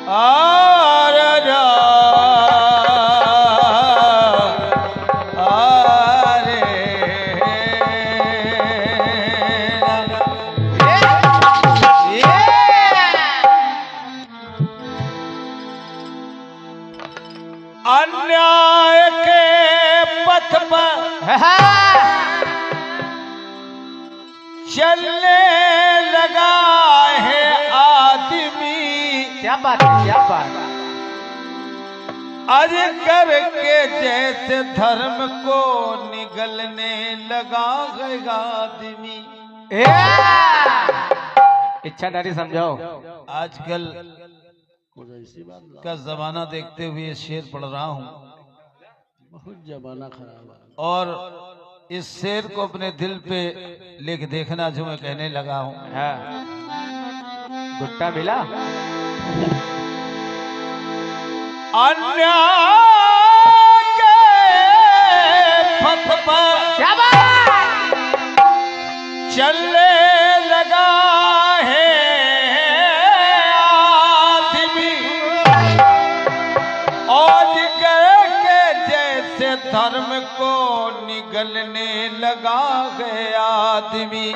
आरा आरे अन्याय के पथ पर चलने लगा है आदमी। क्या बात है, क्या बात। आज करके जैसे धर्म को निगलने लगा है आदमी। इच्छाधारी समझाओ। आजकल का जमाना देखते हुए शेर पढ़ रहा हूँ, बहुत जमाना खराब है। और इस शेर को अपने दिल पे लिख देखना जो मैं कहने लगा हूँ। हाँ। गुट्टा मिला। अन्याय के पथ पर क्या बात। चलने लगा है आदमी, और करके जैसे धर्म को निगलने लगा है आदमी।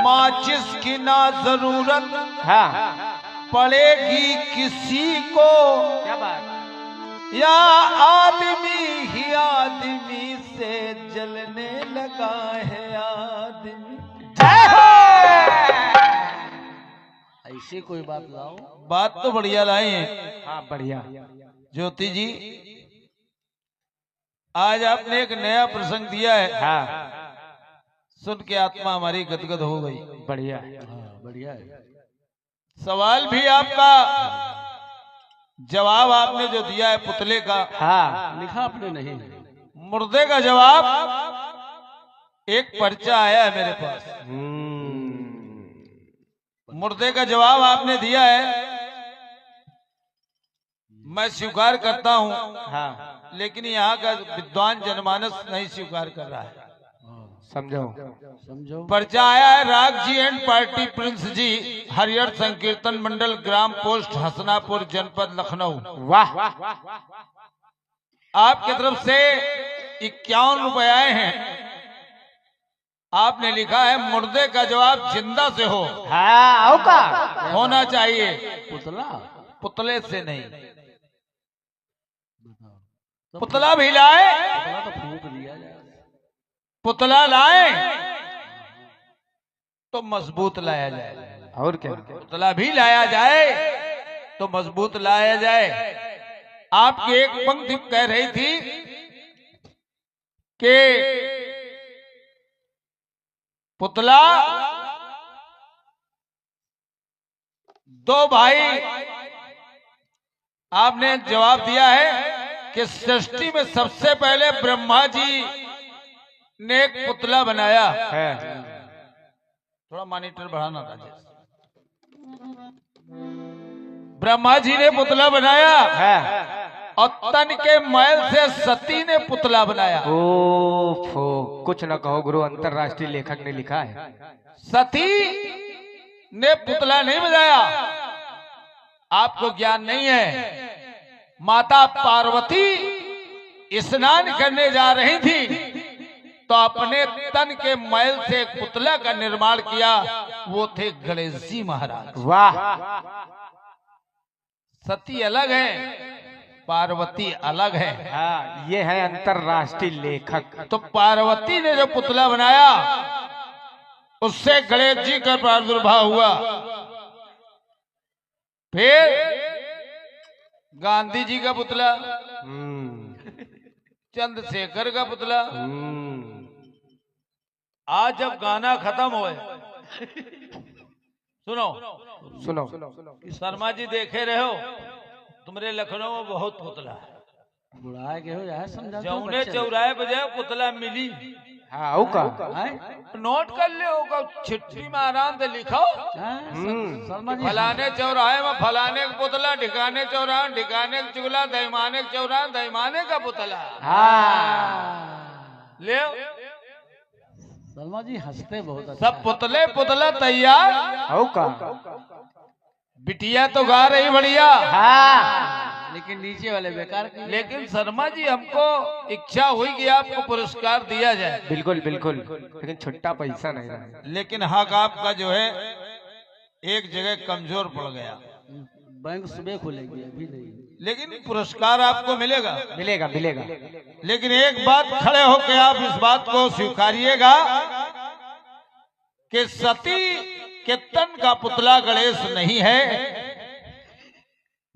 माचिस की ना जरूरत हाँ। पड़ेगी किसी को, क्या बात। या आदमी ही आदमी से जलने लगा है आदमी। जय हो। ऐसी कोई बात लाओ। बात तो बढ़िया लाई है। हाँ बढ़िया। ज्योति जी, आज आपने एक नया प्रसंग दिया है। हाँ। सुन के आत्मा हमारी गदगद हो गई। बढ़िया। हाँ बढ़िया है। सवाल भी आपका, जवाब आपने जो दिया है पुतले का, हाँ। लिखा आपने नहीं। मुर्दे का जवाब, एक पर्चा आया है मेरे पास। मुर्दे का जवाब आपने दिया है, मैं स्वीकार करता हूं। हाँ। लेकिन यहाँ का विद्वान जनमानस नहीं स्वीकार कर रहा है। समझो। समझो। पर्चा आया है, राग जी एंड पार्टी प्रिंस जी, हरिहर संकीर्तन मंडल, ग्राम पोस्ट हसनापुर, जनपद लखनऊ। वाह। आपकी तरफ से 51 रुपए आए हैं। आपने लिखा है मुर्दे का जवाब जिंदा से हो। हाँ। आओ का होना चाहिए, पुतला। पुतले से नहीं। बताओ। पुतला भी लाए, पुतला तो फूंक दिया जाए। पुतला लाए तो मजबूत लाया जाए। और क्या। पुतला भी लाया जाए तो मजबूत लाया जाए। आपकी एक पंक्ति कह रही थी कि पुतला दो भाई, आपने जवाब दिया है कि सृष्टि में सबसे पहले ब्रह्मा जी ने एक पुतला बनाया है। थोड़ा मॉनिटर बढ़ाना राजेश। ब्रह्मा जी ने पुतला बनाया है। और तन के मैल से सती ने पुतला बनाया। ओफो, कुछ न कहो गुरु, अंतरराष्ट्रीय लेखक ने लिखा है। सती ने पुतला नहीं बनाया, आपको ज्ञान नहीं है। माता पार्वती स्नान करने जा रही थी तो अपने तन के मैल से एक पुतला का निर्माण किया, वो थे गणेश जी महाराज। वाह। सती अलग है, पार्वती अलग है। हाँ, ये है अंतरराष्ट्रीय लेखक। तो पार्वती ने जो पुतला बनाया उससे गणेश जी का प्रादुर्भाव हुआ। फिर गांधी जी का पुतला, चंद्रशेखर का पुतला। आज जब गाना खत्म होए, सुनो सुनो। शर्मा जी देखे रहे हो, तुम्हारे लखनऊ में बहुत पुतला है। बुढ़ाए के हो यार, समझा दो जौने बच्चे। चौराहे पे जाए पुतला मिली। हाँ, आओ का। नोट कर ले, होगा चिट्ठी में आराम से लिखो, शर्मा जी फलाने चौराहे में फलाने का पुतला, ढिकाने चौराहे ढिकाने का चुगला, दैमाने का चौराहे दैमाने का पुतला। हाँ। ले शर्मा जी हंसते बहुत अच्छा सब पुतले पुतला तैयार। आओ का। बिटिया तो गा रही बढ़िया, हाँ लेकिन नीचे वाले बेकार के लेकिन शर्मा जी हमको इच्छा हुई कि आपको पुरस्कार दिया जाए, बिल्कुल बिल्कुल, लेकिन छुट्टा पैसा नहीं रहा। लेकिन हक आपका जो है एक जगह कमजोर पड़ गया। बैंक सुबह खुलेगी, अभी नहीं। लेकिन पुरस्कार आपको मिलेगा, मिलेगा मिलेगा। लेकिन एक बात खड़े होकर आप इस बात को स्वीकारिएगा कि सती के तन का पुतला गणेश नहीं है,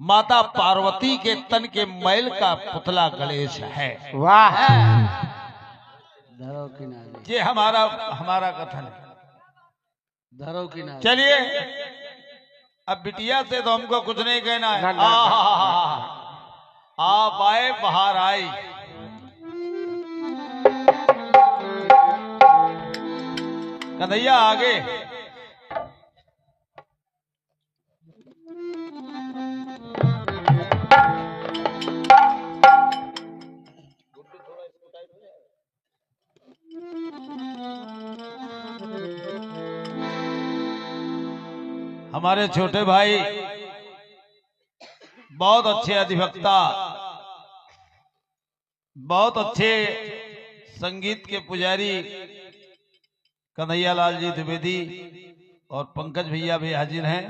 माता पार्वती के तन के मैल का पुतला गणेश है। वाह, धरो किनारे, ये हमारा कथन है। धरो किनारे। चलिए, अब बिटिया से तो हमको कुछ नहीं कहना है। ना, ना, आप आए, बाहर आई। कन्हैया आगे। हमारे छोटे भाई बहुत अच्छे अधिवक्ता, बहुत अच्छे संगीत के पुजारी कन्हैया लाल जी द्विवेदी और पंकज भैया भी हाजिर हैं।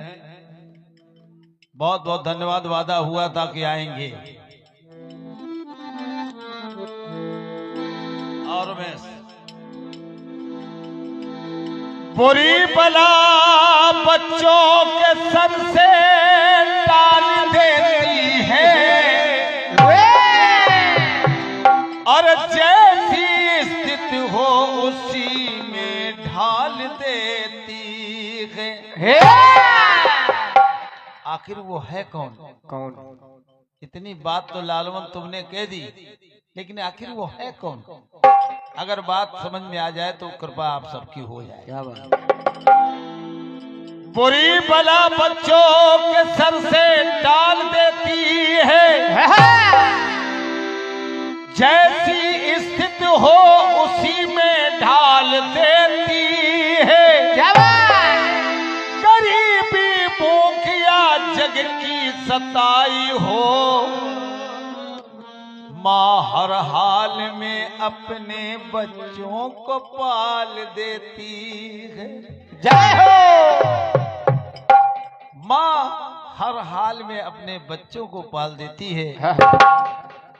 बहुत बहुत धन्यवाद। वादा हुआ था कि आएंगे। और मैं बुरी बला बच्चों के सर से टाल देती है, और जैसी स्थिति हो उसी में ढाल देती है। आखिर वो है कौन? कौन? इतनी बात तो लालवन तुमने कह दी, लेकिन आखिर वो है कौन? अगर बात समझ में आ जाए तो कृपा आप सबकी हो जाए। क्या बात? बुरी बला बच्चों के सर से डाल देती है, जैसी स्थिति हो उसी में ढाल देती है। गरीबी भूख या जग की सताई हो, माँ हर हाल में अपने बच्चों को पाल देती है। जय हो। माँ हर हाल में अपने बच्चों को पाल देती है।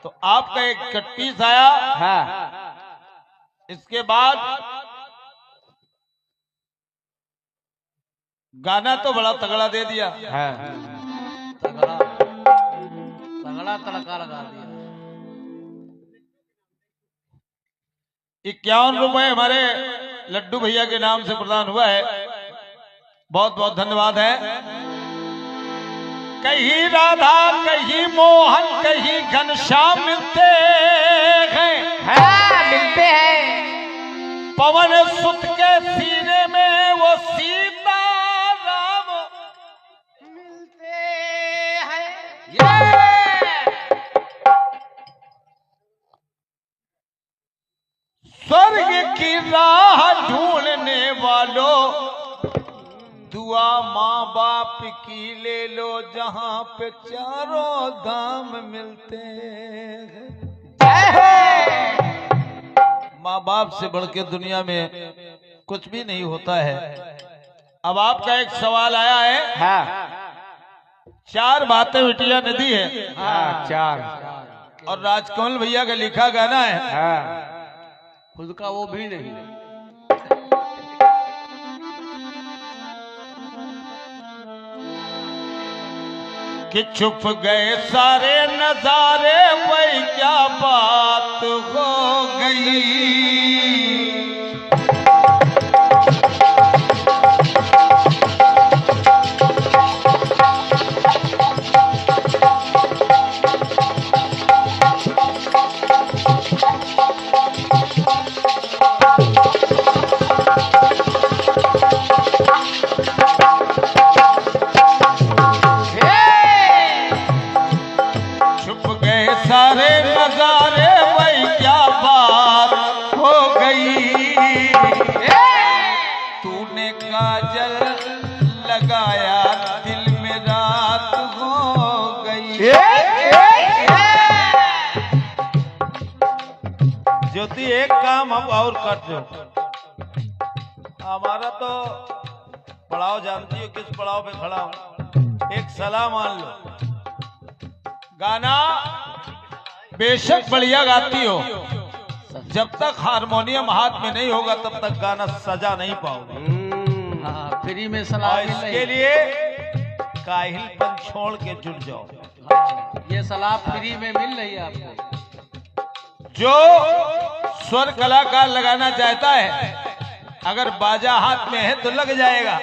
तो आपका एक कट्टीस आया। हाँ। इसके बाद गाना तो बड़ा तगड़ा दे दिया। हाँ। तगड़ा तगड़ा तड़का लगा दिया। 51 रुपए हमारे लड्डू भैया के नाम से प्रदान हुआ है। बहुत बहुत धन्यवाद है। कहीं राधा, कहीं मोहन, कहीं घनश्याम मिलते हैं। हाँ, मिलते हैं। पवन सुत के सीने में वो सीता राम मिलते हैं। स्वर्ग की राह ढूंढने वालों, दुआ माँ बाप की ले लो, जहां पे चारों धाम मिलते हैं। माँ बाप से बढ़ के दुनिया में कुछ भी नहीं होता है। अब आपका एक सवाल आया है। हाँ। 4 बातें बिटिया नदी है। हाँ, 4। और राजकमल भैया का लिखा गाना है। हाँ। खुद का वो भी नहीं। कि छुप गए सारे नजारे, वही क्या बात हो गई। सारे नजारे, वही क्या बात हो गई। ज्योति एक काम हम और करते हो, हमारा तो पड़ाव जानती हो किस पड़ाव पे खड़ा हूं। एक सलाह मान लो, गाना बेशक बढ़िया गाती हो, जब तक हारमोनियम हाथ में नहीं होगा तब तक गाना सजा नहीं पाओगे। हाँ, फ्री में सलाह और मिल रही इसके है। लिए काहिलपन छोड़ के जुट जाओ। हाँ, ये सलाह फ्री में मिल रही है आपको। जो स्वर कलाकार लगाना चाहता है, अगर बाजा हाथ में है तो लग जाएगा,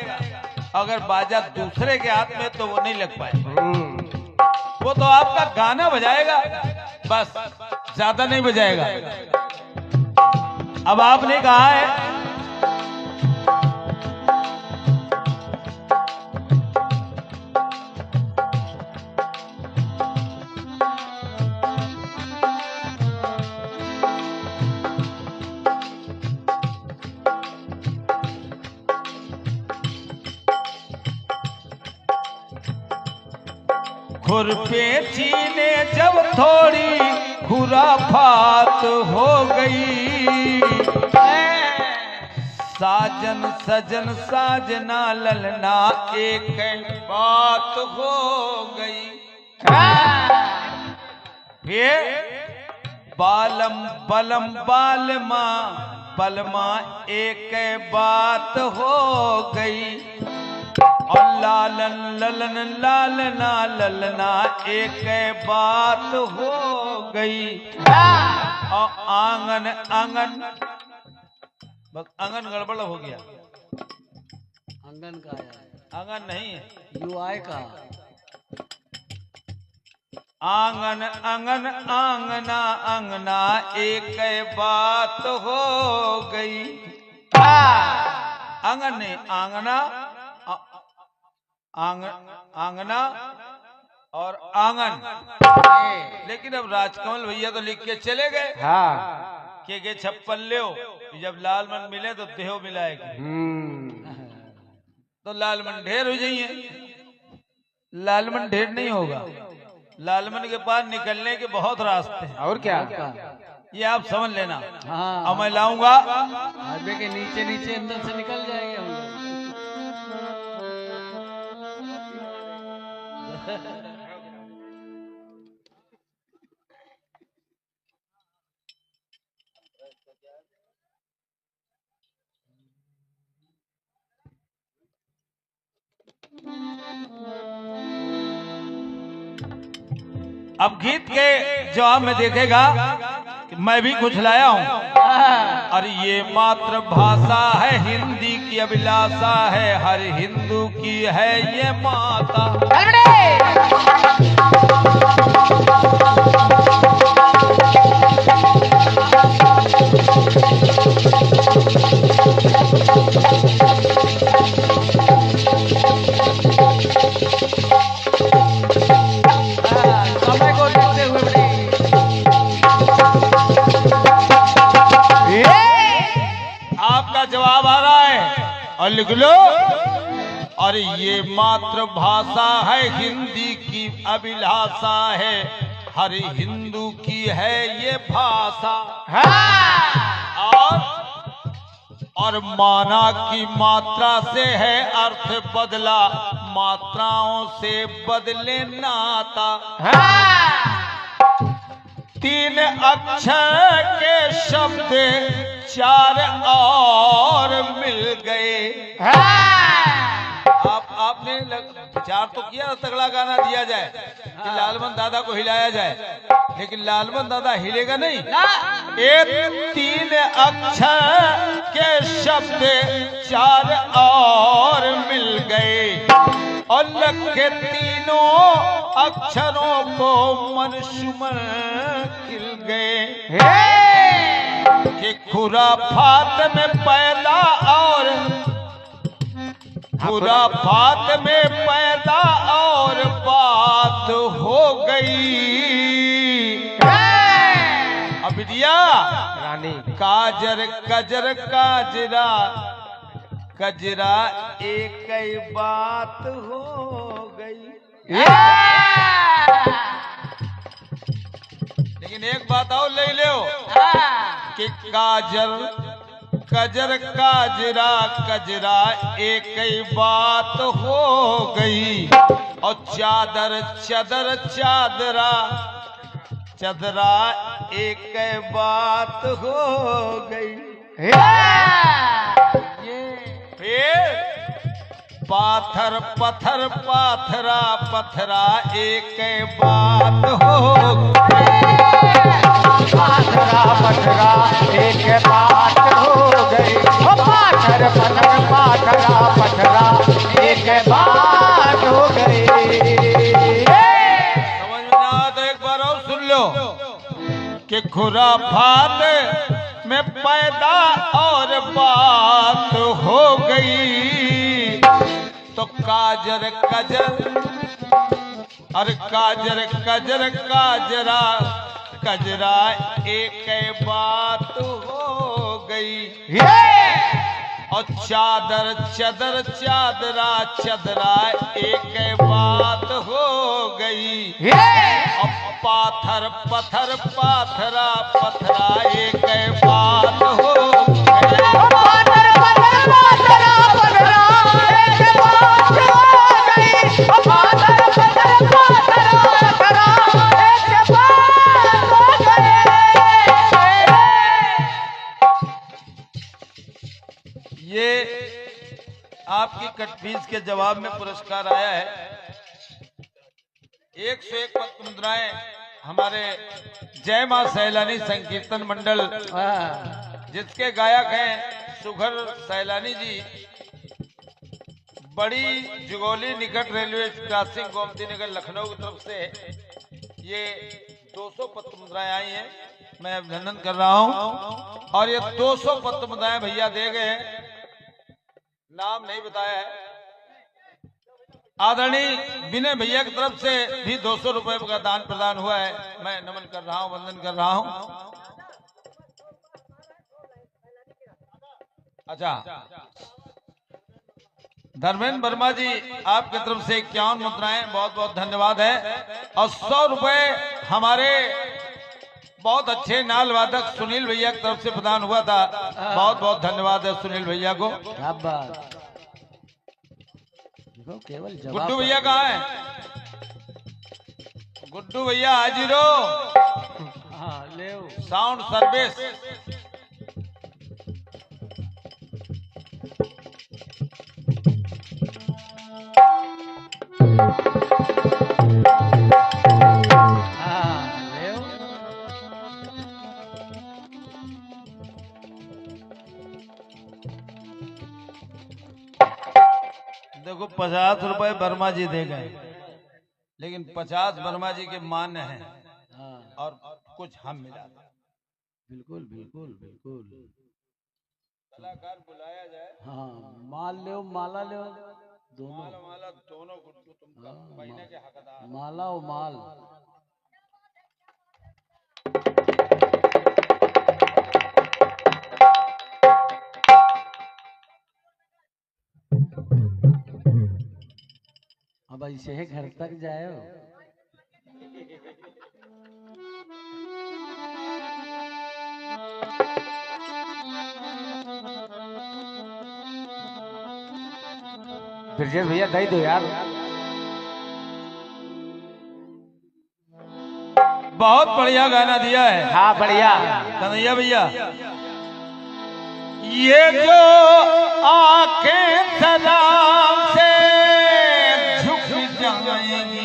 अगर बाजा दूसरे के हाथ में तो वो नहीं लग पाएगा। वो तो आपका गाना बजाएगा बस, ज्यादा नहीं बजाएगा। अब आपने कहा है खुरपेची ने जब थोड़ी खुराफात हो गई, साजन सजन साजना ललना एक बात हो गई। फिर बालम बलम बालमा बलमा एक बात हो गई, और लालन ललन लालना ललना एक बात हो गई। और आंगन आंगन आंगन गड़बड़ हो गया, आंगन का आया, आंगन नहीं है, UI का। आंगन आंगन आंगना आंगना एक बात हो गई। आंगन नहीं, आंगना आंगना और आंगन। लेकिन अब राजकमल भैया तो लिख के चले गए हाँ। कि गे छप्पन ले, जब लाल मन मिले तो देहो मिलाएगी। तो लाल मन ढेर हो जाइए, लाल मन ढेर नहीं होगा, लाल मन के पास निकलने के बहुत रास्ते हैं। और क्या, ये आप समझ लेना। हाँ, अब मैं लाऊंगा, हाईवे के नीचे नीचे अंदर से निकल जाएंगे हम लोग। अब गीत के जवाब में देखेगा कि मैं भी कुछ लाया हूं। और ये मातृभाषा है हिंदी की अभिलाषा है, हर हिंदू की है ये माता। समय को देखते हुए बड़ी आपका जवाब आ रहा है और लिख लो। और ये मातृभाषा है हिंदी की अभिलाषा है, हर हिंदू की है ये भाषा। और माना की मात्रा से है अर्थ बदला, मात्राओं से बदले नाता। तीन अक्षर के शब्द चार और मिल गए। आपने विचार तो किया तगड़ा गाना दिया जाए कि लालमन दादा को हिलाया जाए, लेकिन लालमन दादा हिलेगा नहीं। एक तीन अक्षर के शब्द चार और मिल गए, और लगे तीनों अक्षरों को मनसुमन खिल गए। कि खुराफात में पैदा और खुराफात में पैदा और बात हो गई। अब दिया रानी काजर कजर काजरा कजरा एक ही बात हो गई। बात और ले लो कि काजर कजर काजरा कजरा एक ही बात हो गई, और चादर चदर चादरा चदरा एक बात हो गई। फिर पाथर पत्थर पाथरा पथरा एक बात हो गई। पाथरा पथरा एक बात हो गई। पाथर पत्थर पाथरा पथरा एक बात हो गई। समझ में ना आता एक बार और सुन लो कि खुराफात में पैदा और बात हो गई, तो काजर कजर और काजर कजर काजरा कजरा एक बात हो गई, और चादर चदर चादरा चदरा एक बात हो गई, और पाथर पत्थर पाथरा पथरा एक बात हो गई। पाथर पत्थर पाथरा पथरा एक बात हो गई। पाथर पत्थर पाथरा पथरा एक बात हो गई। ये आपकी कटफीस के जवाब में पुरस्कार आया है। 101 पद मुद्राएं हमारे जय मां सैलानी संकीर्तन मंडल, जिसके गायक हैं सुघर सैलानी जी, बड़ी जुगोली निकट रेलवे क्रॉसिंग गोमती नगर लखनऊ की तरफ से ये 200 पत्र मुद्राएं आई हैं। मैं अभिनंदन कर रहा हूं। और ये 200 पत्र मुद्राएं भैया दे गए, नाम नहीं बताया है। आदरणीय विनय भैया की तरफ से भी 200 रुपए का दान प्रदान हुआ है। मैं नमन कर रहा हूं, वंदन कर रहा हूं। अच्छा, धर्मेंद्र वर्मा जी आपकी तरफ से 51 मुद्राएं, बहुत बहुत धन्यवाद है। और 100 रुपए हमारे बहुत अच्छे नाल वादक सुनील भैया की तरफ से प्रदान हुआ था। बहुत बहुत धन्यवाद है सुनील भैया को। केवल गुड्डू भैया कहाँ है? गुड्डू भैया हाजिर हो। हाँ ले साउंड सर्विस। देखो 50 रुपए वर्मा जी दे गए, लेकिन 50 वर्मा जी के मान्य हैं और कुछ हम मिला। बिल्कुल बिल्कुल बिल्कुल। कलाकार बुलाया जाए। हाँ माल ले माला ले दोनों, माला दोनों गुड्डू तुम महीने के हकदार। माला और माल। अब ऐसे है घर तक जाए। ब्रजेश भैया दे दो यार। बहुत बढ़िया गाना दिया है। हाँ बढ़िया। कन्हैया भैया, ये जो आंखें सलाम से झुक जाएंगी,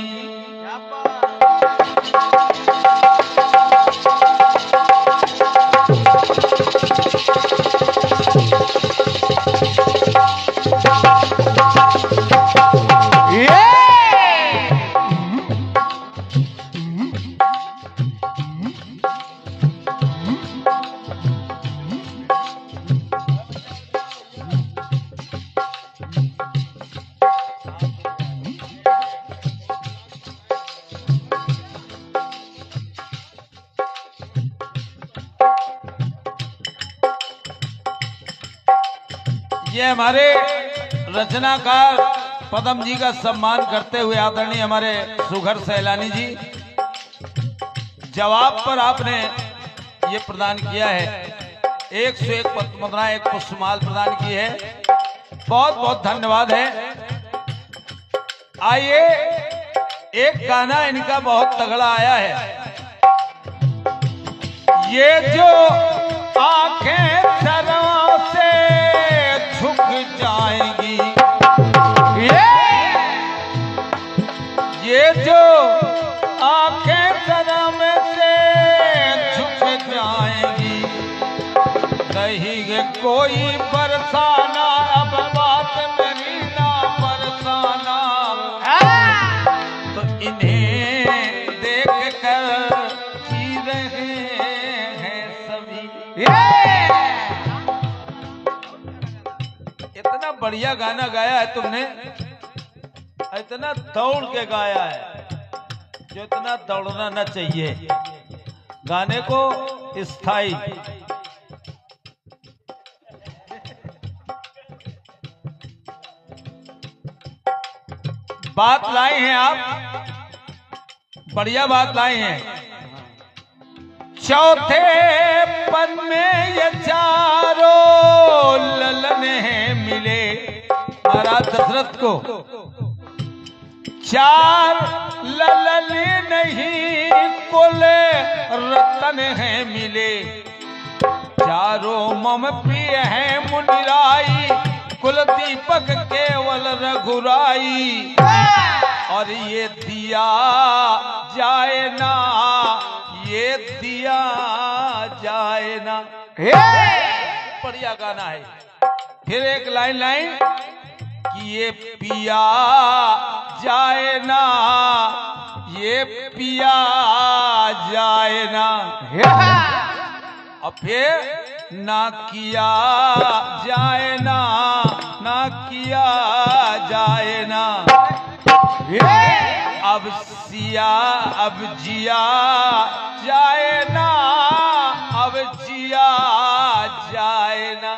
ये हमारे रचनाकार पदम जी का सम्मान करते हुए आदरणीय हमारे सुघर सैलानी जी, जवाब पर आपने ये प्रदान किया है। 101 पद्ममुद्रा, एक पुष्पमाल प्रदान की है। बहुत बहुत धन्यवाद है। आइए, एक गाना इनका बहुत तगड़ा आया है। ये जो आंखें शर्म से झुक जाएंगी, ये जो आंखें शर्म से झुक जाएंगी, कहेंगे कोई बरसाना, अब बात मेरी ना बरसाना, तो इन्हें देख कर जी रहे हैं सभी। इतना बढ़िया गाना गाया है तुमने, इतना दौड़ के गाया है जो इतना दौड़ना न चाहिए। गाने को स्थाई बात लाए हैं आप, बढ़िया बात लाए हैं। चौथे पद में ये चारों ललन हैं मिले, महाराज दशरथ को 4 ललन नहीं कुल रतन हैं मिले, चारों मम प्रिय हैं मुनिराई, कुल दीपक केवल रघुराई, और ये दिया जाए ना, ये दिया जाए ना। बढ़िया गाना है। फिर एक लाइन कि ये पिया जाए ना, ये पिया जाए ना, और फिर ना किया जाए ना, ना किया जाए ना, अब सिया अब जिया जाए ना, अब जिया जाए ना।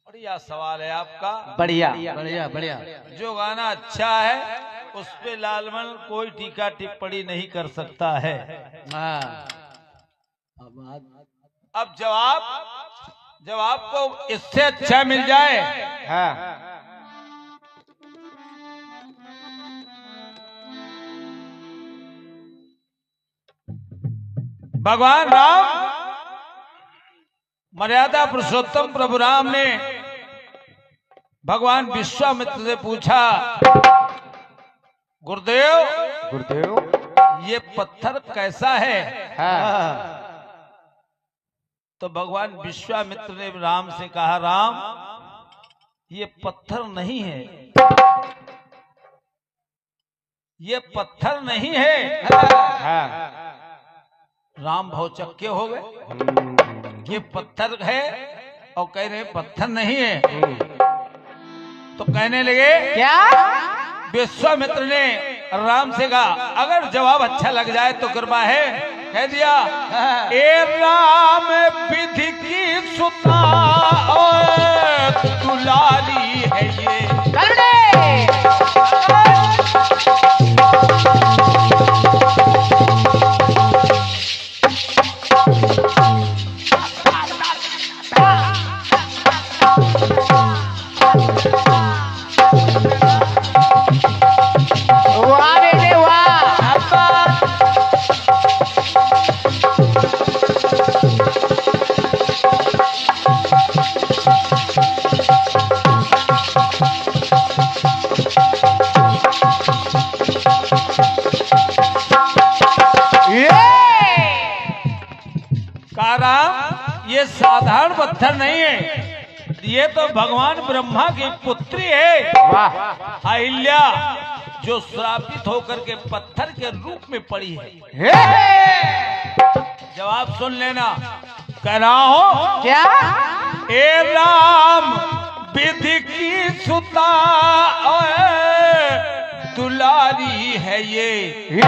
बढ़िया सवाल है आपका, बढ़िया बढ़िया बढ़िया। जो गाना अच्छा है उस पे लालमन कोई टीका टिप्पणी नहीं कर सकता है। अब जब आपको इससे अच्छा मिल जाए, हाँ, भगवान राम, मर्यादा पुरुषोत्तम प्रभु राम ने भगवान विश्वामित्र से पूछा, गुरुदेव ये पत्थर कैसा है? हाँ, तो भगवान विश्वामित्र ने राम से कहा, राम ये पत्थर नहीं है, ये पत्थर नहीं है। हाँ, राम भौचक्के हो गए, ये पत्थर है और कह रहे पत्थर नहीं है। तो कहने लगे, क्या? विश्वामित्र ने राम से कहा, अगर जवाब अच्छा लग जाए तो कृपा है। कह दिया, ए राम विधि की सुता और दुलारी है ये, ये साधारण पत्थर नहीं है, ये तो भगवान ब्रह्मा की पुत्री है अहिल्या, जो श्रापित होकर के पत्थर के रूप में पड़ी है। जवाब सुन लेना। कह रहा हूं क्या? ए राम विधि की सुता दुलारी है ये,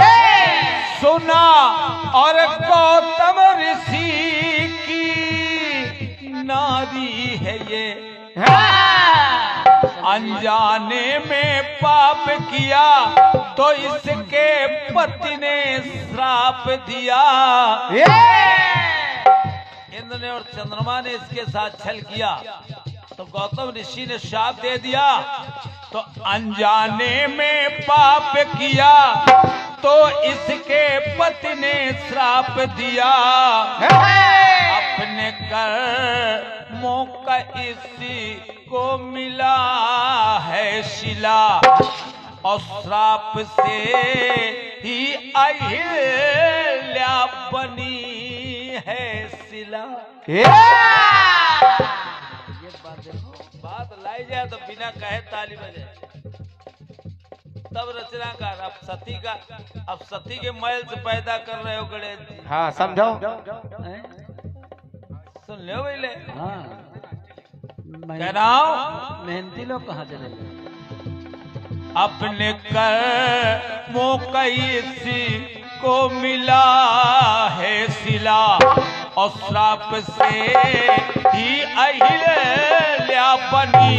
सुना और गौतम ऋषि की नारी है ये, अनजाने में पाप किया तो इसके पति ने श्राप दिया। इंद्र ने और चंद्रमा ने इसके साथ छल किया तो गौतम ऋषि ने श्राप दे दिया। तो अनजाने में पाप किया तो इसके पति ने श्राप दिया। अपने कर्मों का इसी को मिला है शिला और श्राप से ही अहिल्या बनी है शिला। बात लाई जाए तो बिना कहे ताली बजे। तब रचनाकार अब सती के मैल से पैदा कर रहे हो गणेश जी। हाँ समझाओ। सुन लो भैले। हाँ कह रहा हूं मेहनती लोग कहाँ चले गए? अपने कर्मों का इसी को मिला है सिला और श्राप से ही अहिल्या बनी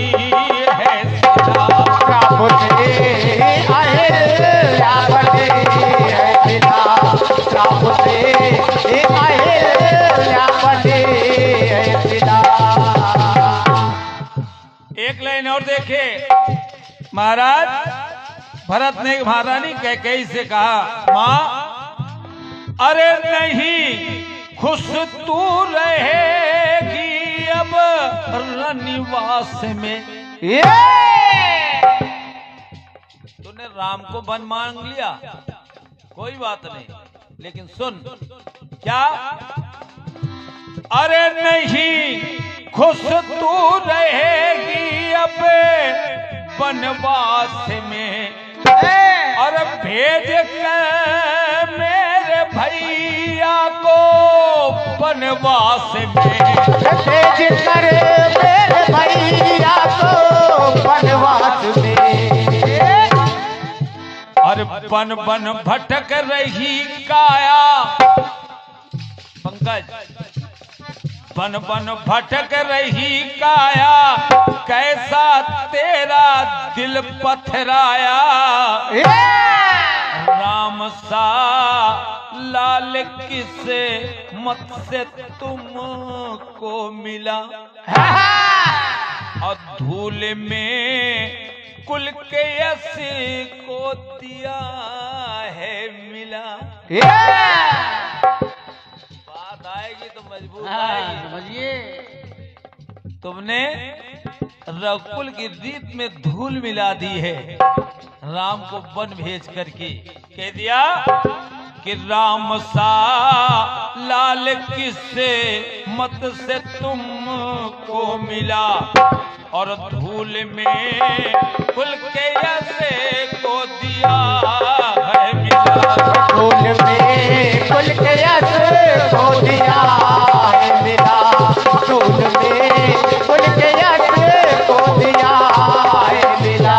है सिला। श्राप से अहिल्या बनी है सिला। श्राप से अहिल्या बनी है सिला। एक लाइन और देखे महाराज भरत ने महारानी कैकेयी से कहा, माँ अरे नहीं खुश तू रहेगी अब रनिवास में। तूने राम को वन मांग लिया कोई बात नहीं, लेकिन सुन क्या, अरे नहीं खुश तू रहेगी अब वनवास में और भेज कर मेरे भैया को वनवास में। भेज कर मेरे भैया को वनवास में। और बन बन भटक रही काया पंकज, बन बन भटक रही काया कैसा तेरा दिल पथराया। राम सा लाल किसे मत से तुमको मिला और धूल में कुल के यश को दिया है मिला। बात आएगी तो मजबूत आएगी। समझिए तुमने रघुकुल की रीत में धूल मिला दी है। राम को वन भेज करके कह दिया कि राम सा लाल किससे मत से तुमको मिला और धूल में कुल के यश को दिया है मिला। धूल में कुल के यश को दिया है मिला। धूल में कुल के यश को दिया है मिला।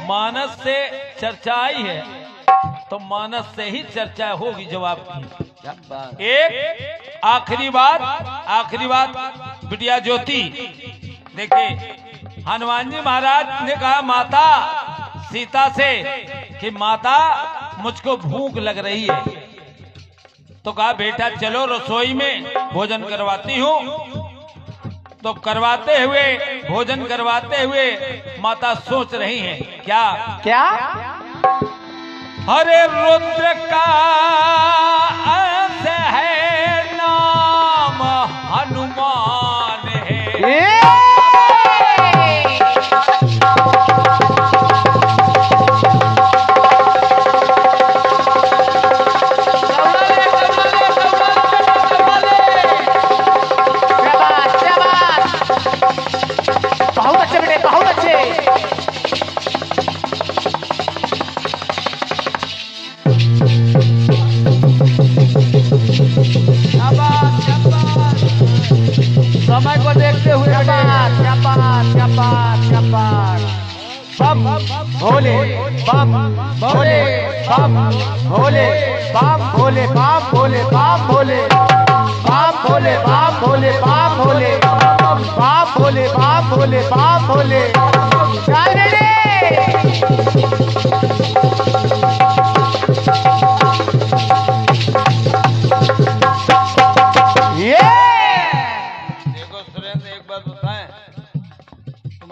मानस से चर्चा आई है तो मानस से ही चर्चा होगी जवाब की। एक आखिरी बात बिटिया ज्योति देखिए, हनुमान जी महाराज ने कहा माता सीता से कि माता मुझको भूख लग रही है, तो कहा बेटा चलो रसोई में भोजन करवाती हूँ। तो करवाते हुए भोजन करवाते हुए माता सोच रही हैं क्या हरे रुद्र का अंश है नाम हनुमान है। बहुत अच्छे बेटे, बहुत अच्छे। समय को देखते हुए बम भोले बम भोले बम भोले बम भोले बम भोले बम भोले बम भोले बम भोले बम भोले बम भोले बम भोले बम भोले।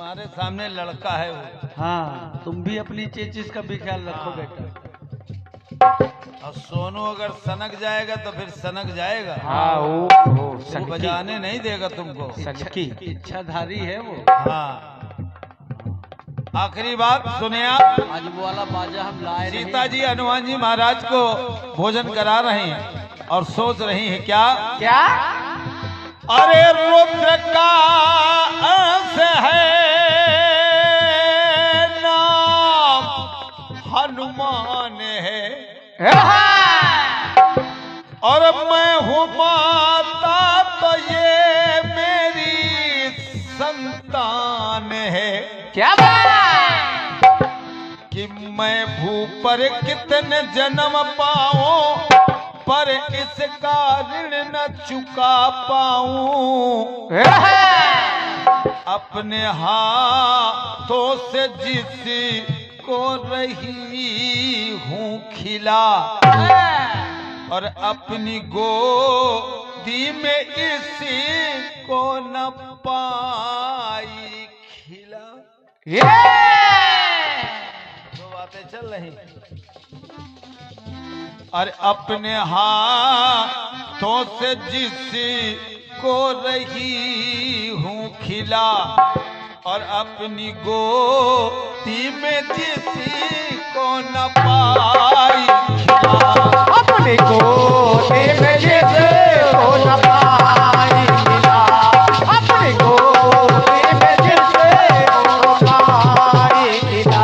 तुम्हारे सामने लड़का है वो। हाँ, तुम भी अपनी चेचिस का भी ख्याल रखो बेटा। और सोनू अगर सनक जाएगा तो फिर सनक जाएगा। हाँ वो वो बजाने नहीं देगा तुमको। सनकी इच्छाधारी है वो। हाँ, आखिरी बात सुने आप। आज वो वाला बाजा हम लाए नहीं। सीता जी हनुमान जी महाराज को भोजन करा रही हैं और सोच रही हैं क्या क्या? अरे रुद्र का अंश है नाम हनुमान है और मैं हूँ माता तो ये मेरी संतान है। क्या बात? कि मैं भू पर कितने जन्म पाऊं पर इसका ऋण न चुका पाऊं। अपने हाथों से जिसी को रही हूँ खिला और अपनी गोदी में इसी को न पाई खिला। दो बातें चल रही। और अपने हाथों से जिसी को रही हूँ खिला और अपनी गोदी में जिसी को न पाई खिला। अपने गोदी में जिसको न पाई खिला। अपने गोदी में जिसको न पाई खिला।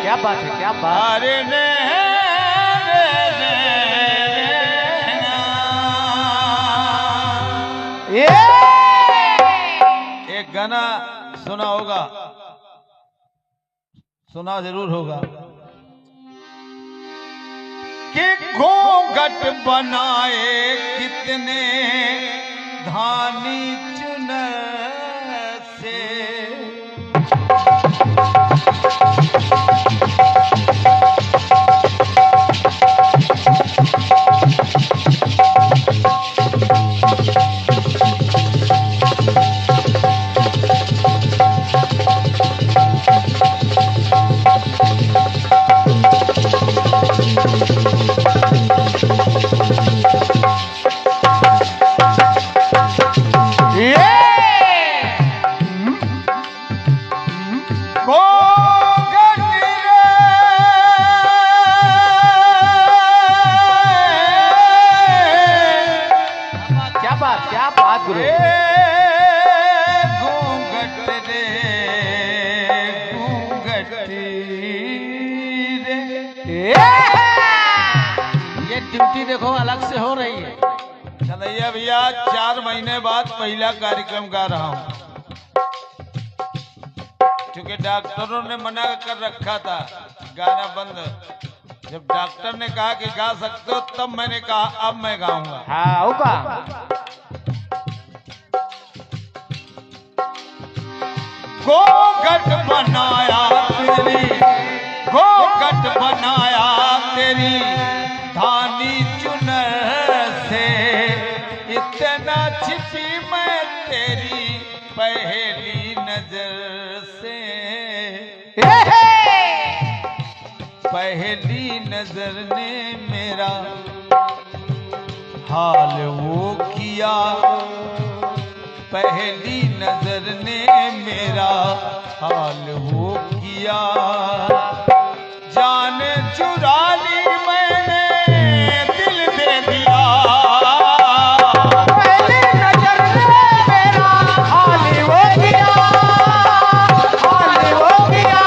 क्या बात है? क्या बात? अरे एक गाना सुना होगा, सुना जरूर होगा कि घूंघट बनाए कितने धानी चुन से। क्या बात गुरु? घूंघट रे घूंघटी रे। ये ड्यूटी देखो अलग से हो रही है। कन्हैया भैया 4 महीने बाद पहला कार्यक्रम गा रहा हूँ क्योंकि डॉक्टरों ने मना कर रखा था गाना बंद। जब डॉक्टर ने कहा कि गा सकते हो तब मैंने कहा अब मैं गाऊंगा। हाँ होगा। घूंघट बनाया तेरी, घूंघट बनाया तेरी धानी चुनर से। इतना छिपी मैं तेरी पहली नजर से। पहली नजर ने मेरा हाल वो किया। पहली नजर ने मेरा हाल वो किया। जान चुरा ली मैंने दिल दे दिया। पहली नजर ने मेरा हाल वो किया। हाल वो किया।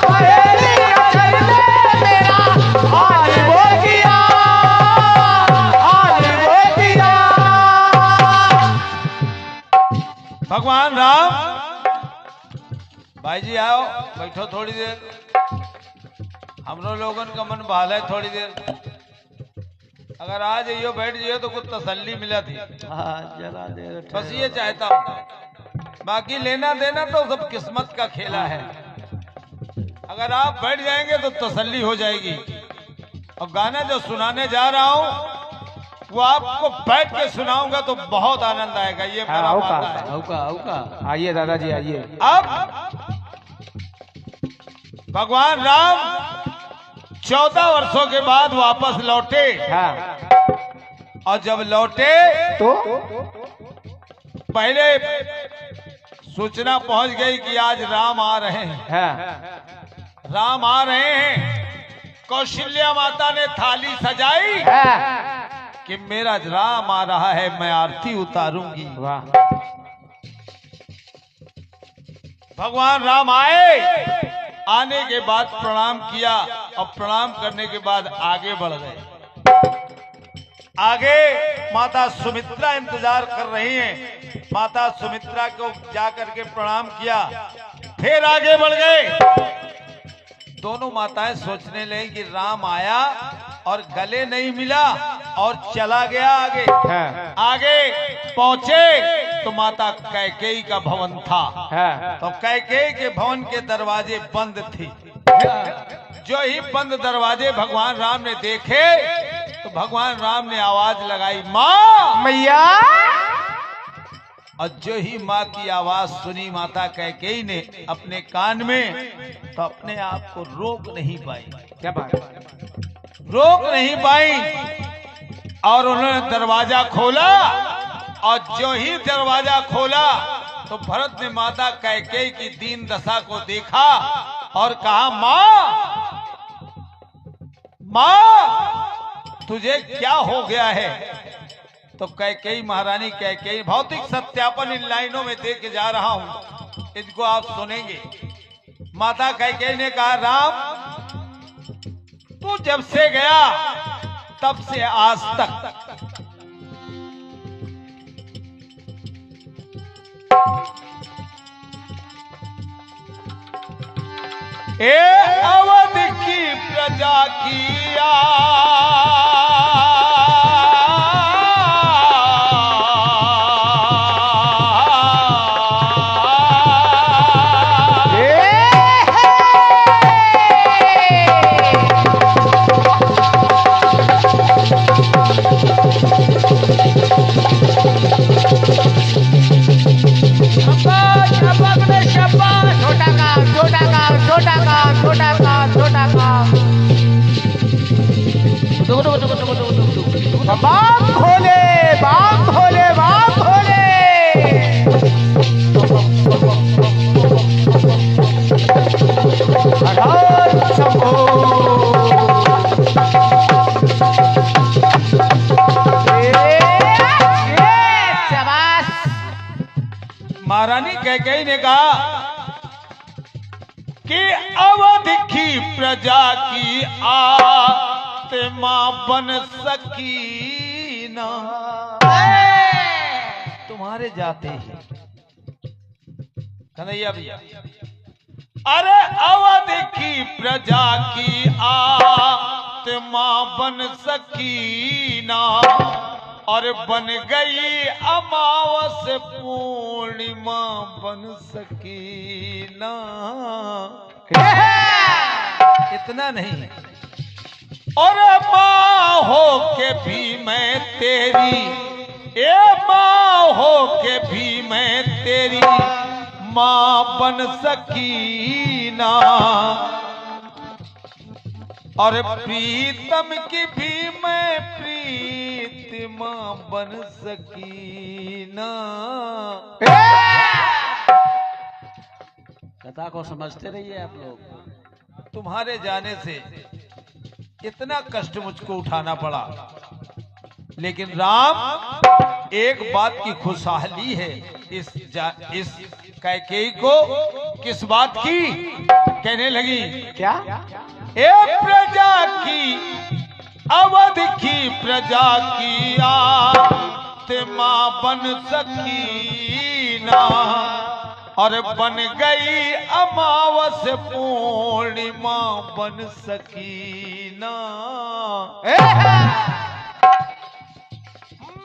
पहली नजर ने भगवान राम, भाई जी आओ बैठो थोड़ी देर, हमरो लोगन का मन बहाल है थोड़ी देर। अगर आ जाइयो बैठ जाइयो तो कुछ तसल्ली मिला थी, जरा देर बस ये चाहता हूँ। बाकी लेना देना तो सब किस्मत का खेला है। अगर आप बैठ जाएंगे तो तसल्ली हो जाएगी। और गाना जो सुनाने जा रहा हूँ वो आपको बैठ के सुनाऊंगा तो बहुत आनंद आएगा। ये मेरा वादा है। औका आइए दादाजी आइए। अब भगवान राम 14 वर्षों के बाद वापस लौटे। हाँ। और जब लौटे तो पहले सूचना पहुंच गई कि आज राम आ रहे हैं। हाँ। राम आ रहे हैं। कौशल्या माता ने थाली सजाई हाँ। कि मेरा राम आ रहा है, मैं आरती उतारूंगी। वाह। भगवान राम आए, आने के बाद प्रणाम किया और प्रणाम करने के बाद आगे बढ़ गए। आगे माता सुमित्रा इंतजार कर रही हैं। माता सुमित्रा को जाकर के प्रणाम किया, फिर आगे बढ़ गए। दोनों माताएं सोचने लगी कि राम आया और गले नहीं मिला और चला गया आगे। हाँ। आगे पहुंचे तो माता कैकेयी का भवन था। हाँ। तो कैकेयी के भवन के दरवाजे बंद थे। जो ही बंद दरवाजे भगवान राम ने देखे तो भगवान राम ने आवाज लगाई, माँ मैया। और जो ही माँ की आवाज सुनी माता कैकेयी ने अपने कान में, तो अपने आप को रोक नहीं पाई। क्या बात है? रोक नहीं पाई और उन्होंने दरवाजा खोला। और जो ही दरवाजा खोला तो भरत ने माता कैकेयी की दीन दशा को देखा और कहा, माँ तुझे क्या हो गया है? तो कैकेयी महारानी कैकेयी, भौतिक सत्यापन इन लाइनों में दे के जा रहा हूं, इनको आप सुनेंगे। माता कैकेयी ने कहा, राम तू जब से गया तब से आज तक अवध की प्रजा किया बाम भोले, बाम भोले, बाम भोले। हर शंभो। शाबाश। महारानी कैकेयी ने कहा कि अवध की प्रजा की आत्मा बन सकी ना तुम्हारे जाते ही। कन्हैया भैया, अरे अवध की प्रजा की आत्मा बन सकी ना और बन गई अमावस पूर्णिमा बन सकी ना। इतना नहीं, और माँ हो के भी मैं तेरी, माँ हो के भी मैं तेरी माँ बन सकी ना और प्रीतम की भी मैं प्रीतिमा बन सकी ना। कथा को समझते रहिए आप लोग। तुम्हारे जाने से इतना कष्ट मुझको उठाना पड़ा, लेकिन राम एक बात की खुशहाली है इस कैकेयी को। किस बात की? कहने लगी, क्या? ए प्रजा की, अवध की प्रजा की प्रतिमा बन सकीना और बन गई अमावस पूर्णिमा बन सकीना।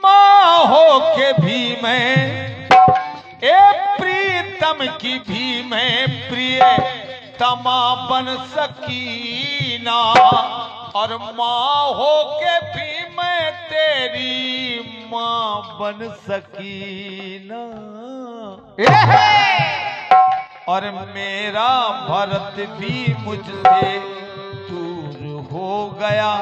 माँ हो के भी मैं प्रीतम की भी मैं प्रिय तमा बन सकीना और माँ हो के भी मैं तेरी माँ बन सकीना। और मेरा भरत भी मुझसे दूर हो गया,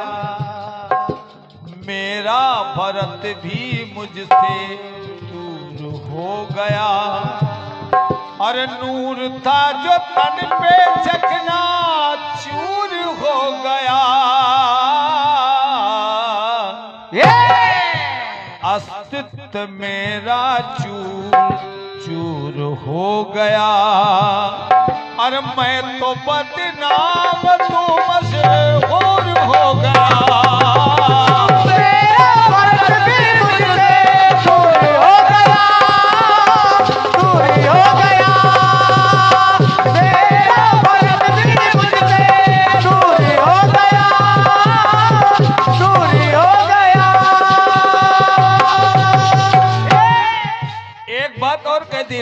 मेरा भरत भी मुझसे दूर हो गया और नूर था जो तन पे चकना चूर हो गया। अस्तित्व मेरा चूर चूर हो गया और मैं तो बदनाम तू मशहूर हो गया।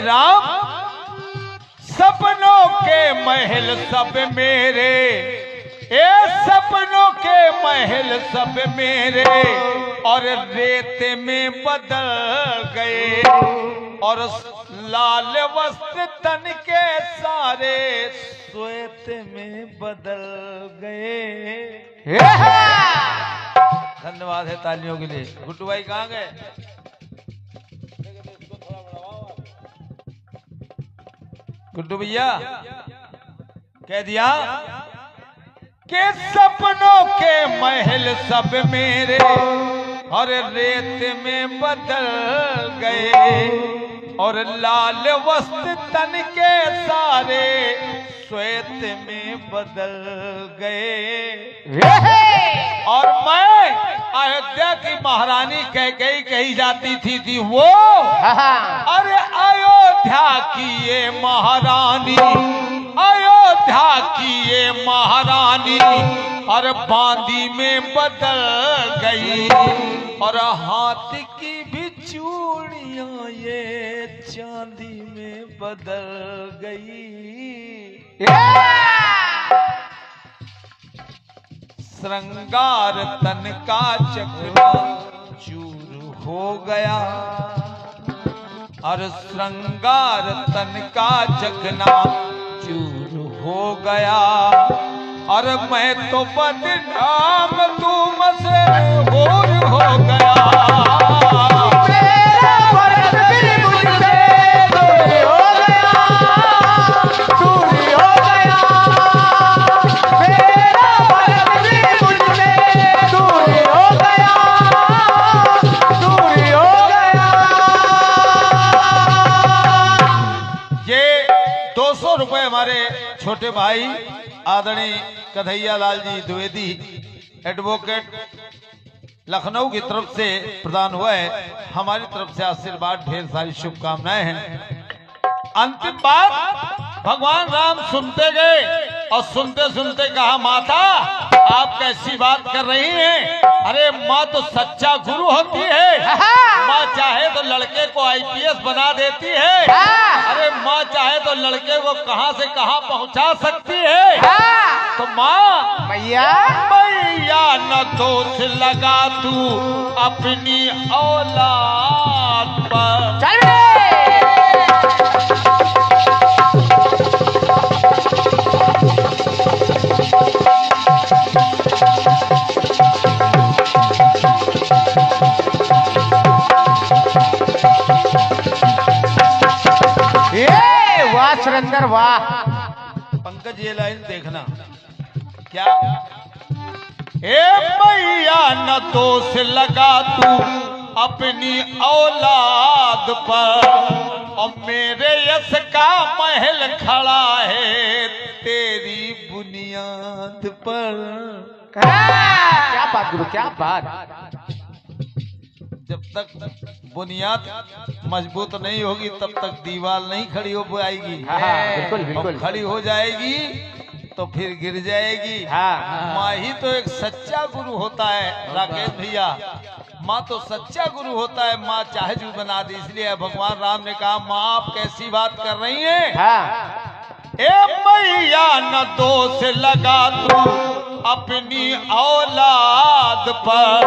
राम सपनों के महल सब मेरे, सपनों के महल सब मेरे और रेत में बदल गए और लाल वस्त्र तन के सारे श्वेत में बदल गए। धन्यवाद है तालियों के लिए। गुड्डू भाई कहाँ गए? गुड्डू भैया कह दिया कि सपनों के महल सब मेरे और रेत में बदल गए और लाल वस्त्र तन के सारे श्वेत में बदल गए। और मैं अयोध्या की महारानी कैकेयी कही जाती थी वो, अरे अयोध्या की ये महारानी, अयोध्या की ये महारानी और बांदी में बदल गई और हाथी की भी चूड़ियां ये चांदी में बदल गई। श्रृंगार तन का चकना चूर हो गया और श्रृंगार तन का चकना चूर हो गया और मैं तो बदनाम तू मशहूर हो गया। हमारे छोटे भाई आदरणीय कन्हैया लाल जी द्विवेदी एडवोकेट लखनऊ की तरफ से प्रदान हुआ है। हमारी तरफ से आशीर्वाद, ढेर सारी शुभकामनाएं हैं। अंतिम बात भगवान राम सुनते गए और सुनते सुनते कहा, माता आप कैसी बात कर रही हैं? अरे माँ तो सच्चा गुरु होती है, माँ चाहे तो लड़के को आईपीएस बना देती है, अरे माँ चाहे तो लड़के को कहां से कहां पहुंचा सकती है। तो माँ मैया मैया न दोष लगा तू अपनी औलाद पर। सुरेंद्र वाह। पंकज ये लाइन देखना क्या, ए मैया न दोष लगा तू अपनी औलाद पर और मेरे यश का महल खड़ा है तेरी बुनियाद पर। क्या बात गुरु, क्या बात। जब तक बुनियाद मजबूत नहीं होगी तब तक दीवार नहीं खड़ी हो पाएगी। हाँ, बिल्कुल बिल्कुल। और खड़ी हो जाएगी तो फिर गिर जाएगी। हाँ। माँ ही तो एक सच्चा गुरु होता है राकेश भैया। माँ तो सच्चा गुरु होता है। माँ चाहे जो बना दी। इसलिए भगवान राम ने कहा माँ आप कैसी बात कर रही हैं? हाँ। ए मैया न दोष लगा तू अपनी औलाद पर,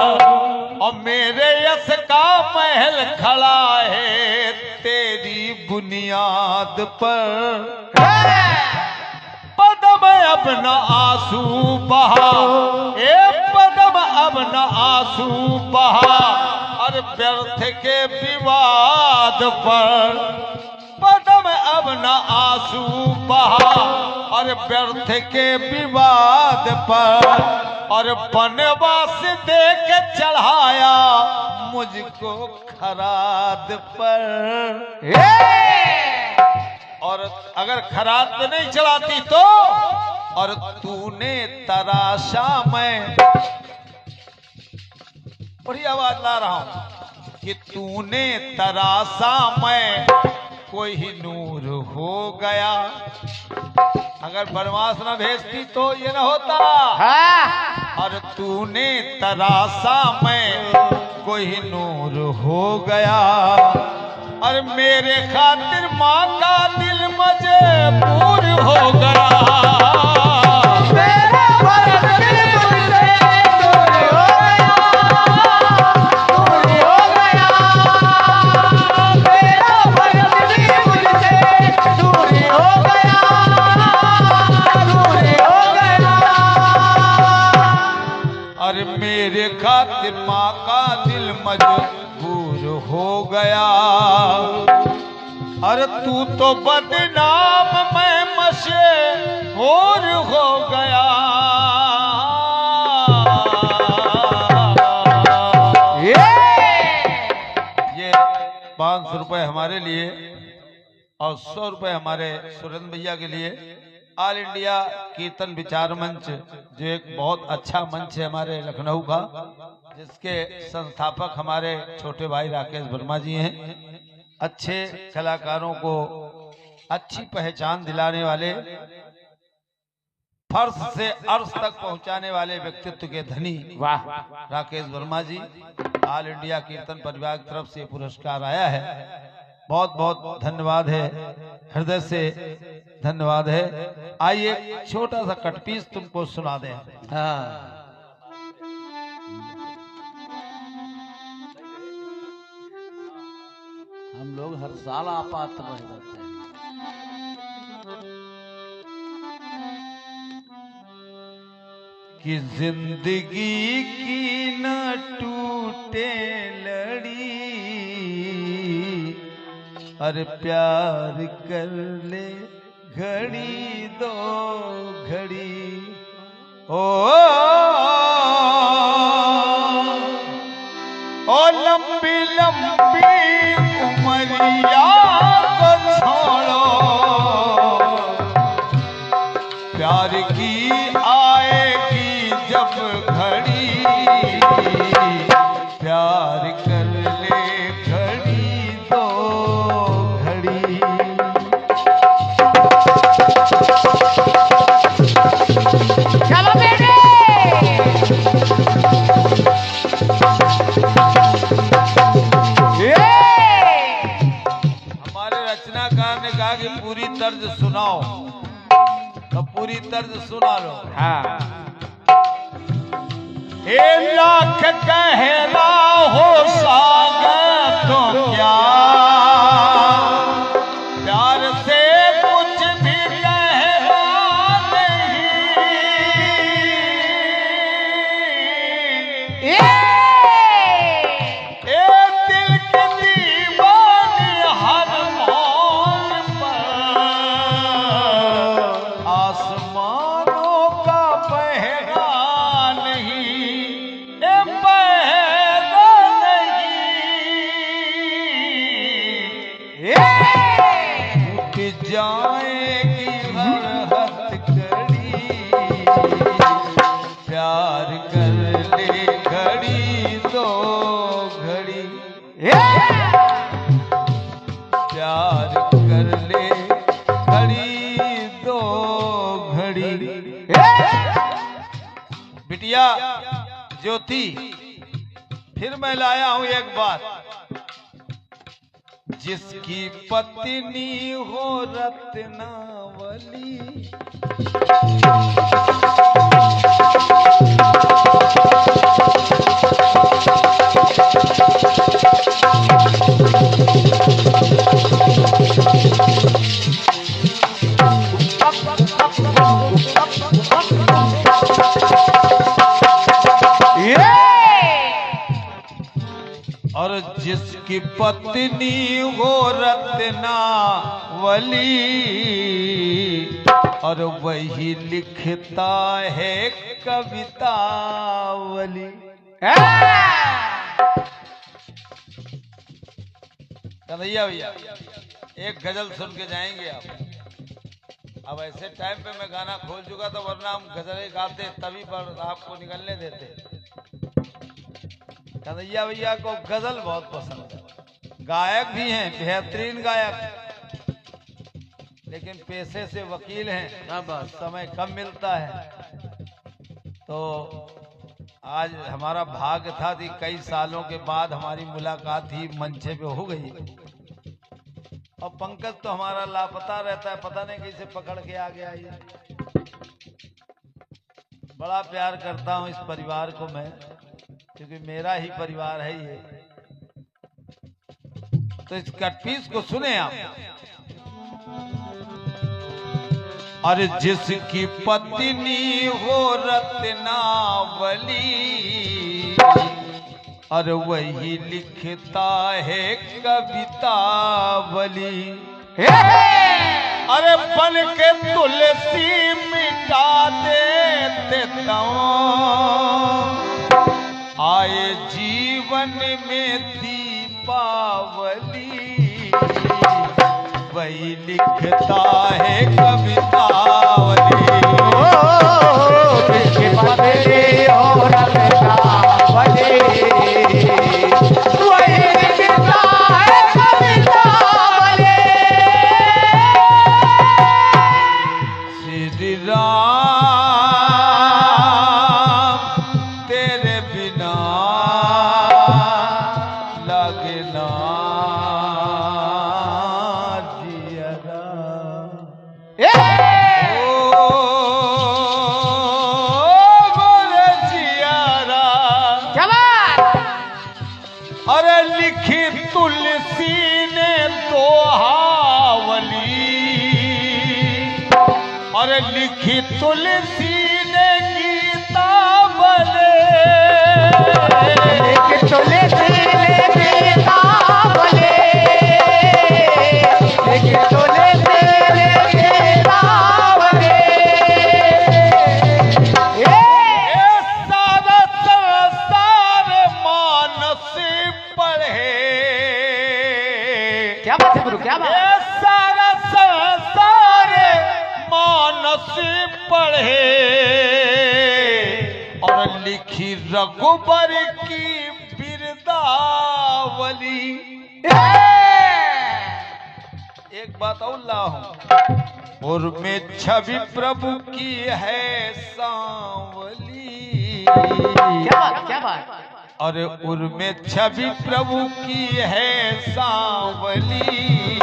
और मेरे यश का महल खड़ा है तेरी बुनियाद पर। पदम अब न आंसू बहा, ए पदम अब न आंसू बहा, और व्यर्थ के विवाद पर। पदम अब न आंसू बहा और व्यर्थ के विवाद पर, और बनवास दे के चढ़ाया मुझको खराद पर। और अगर खराद पे नहीं चढ़ाती तो, और तूने तराशा, मैं बड़ी आवाज ला रहा हूं कि तूने तराशा मैं कोई नूर हो गया। अगर बनवास न भेजती तो ये न होता। हाँ। और तूने तराशा मैं कोई नूर हो गया, और मेरे खातिर माँ का दिल मजबूर हो गया। मेरे खातिर माँ का दिल मजबूर हो गया, अरे तू तो बदनाम मैं मशहूर हो गया। ये 500 रुपए हमारे लिए और 100 रुपए हमारे सुरेंद्र भैया के लिए ऑल इंडिया कीर्तन विचार मंच, जो एक बहुत अच्छा मंच है हमारे लखनऊ का, जिसके संस्थापक हमारे छोटे भाई राकेश वर्मा जी हैं। अच्छे कलाकारों को अच्छी पहचान दिलाने वाले, फर्श से अर्श तक पहुंचाने वाले व्यक्तित्व के धनी वाह राकेश वर्मा जी। ऑल इंडिया कीर्तन परिवार की तरफ से पुरस्कार आया है। बहुत बहुत धन्यवाद है, हृदय से धन्यवाद है। आइए छोटा सा कटपीस तुमको सुना दें। हाँ। हम लोग हर साल आपात रह जाते हैं। कि जिंदगी की न टूटे लड़ी, अरे प्यार कर ले घड़ी दो घड़ी। ओ लंबी लंबी उमरिया को छोड़ो, प्यार की आएगी जब घड़ी, प्यार कर ले घड़ी दो घड़ी। चलो बेटे। हमारे रचनाकार ने कहा कि पूरी तर्ज सुनाओ, तो पूरी तर्ज सुना लो। हाँ। ए लाख कहरा हो सागर तो क्या, प्यार से कुछ भी कहना नहीं। ए दिल की दीवानी हर मोड़ पर, आसमानों का पहरा नहीं, ए पहरा नहीं। बिटिया ज्योति, फिर मैं लाया हूं एक बात। जिसकी पत्नी हो रत्नावली, और जिसकी पत्नी हो रत्नावली, और वही लिखता है कवितावली। कन्हैया भैया एक गजल सुन के जाएंगे आप। अब ऐसे टाइम पे मैं गाना खोल चुका था, वरना हम गजलें गाते तभी पर आपको निकलने देते। कन्हैया भैया को गजल बहुत पसंद है, गायक भी हैं, बेहतरीन गायक, लेकिन पेशे से वकील हैं, समय कम मिलता है। तो आज हमारा भाग्य था कि कई सालों के बाद हमारी मुलाकात ही मंचे पे हो गई। और पंकज तो हमारा लापता रहता है, पता नहीं कैसे पकड़ के आ गया ये। बड़ा प्यार करता हूं इस परिवार को मैं, क्योंकि मेरा ही परिवार है ये। तो इस कटपीस को सुने आप। अरे जिसकी पत्नी हो रत्नावली, और वही लिखता है कवितावली। अरे बन के तुलसी मिटा देते आए जीवन में दीपावली, वही लिखता है कवितावली। जिसकी पत्नी हो रत्नावली, वही लिखता है कवितावली। श्री राम तेरे बिना लगना जियरा। ओ मोरे जियरा, अरे लिखी तुलसी ने दोहावली, और लिखी तुलसी ने गीता बने। लिखी तुलसी ने गीता बने, लिखी तुलसी ने गीता बने। ये सारा संसार मानस पढ़े। क्या बात है गुरु, क्या बात? ये सारा संसार मानस पढ़े, और लिखी रघुबर की बिरदावली। एक बात और लाऊं, और में छवि प्रभु की है सांवली। क्या बात, क्या बात? और उर्मे छवि प्रभु की है सांवली,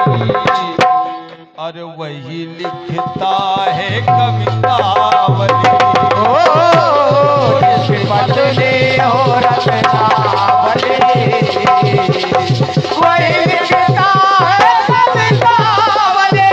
और वही लिखता है कवितावली। जिसकी पत्नी हो रत्नावली, वही लिखता है कवितावली।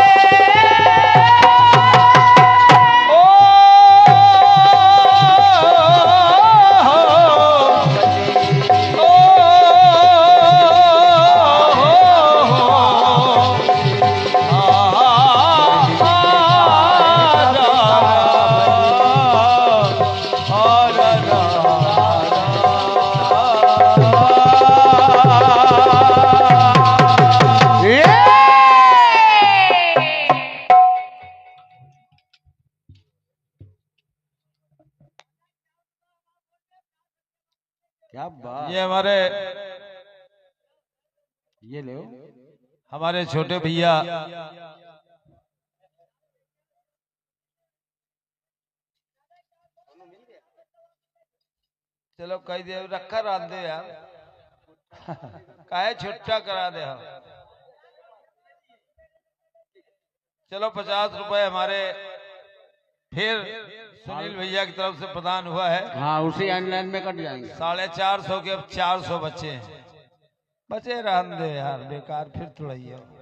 क्या बात। ये हमारे ये ले हमारे छोटे भैया चलो कही दे रखा रात दे यार काहे छुट्टा करा दे हम। चलो 50 रुपए हमारे फिर सुनील भैया की तरफ से प्रदान हुआ है। हाँ उसी ऑनलाइन में कट जाएंगे। 450 के अब 400 बचे हैं। बचे रहने दे यार बेकार फिर थोड़ा ही है।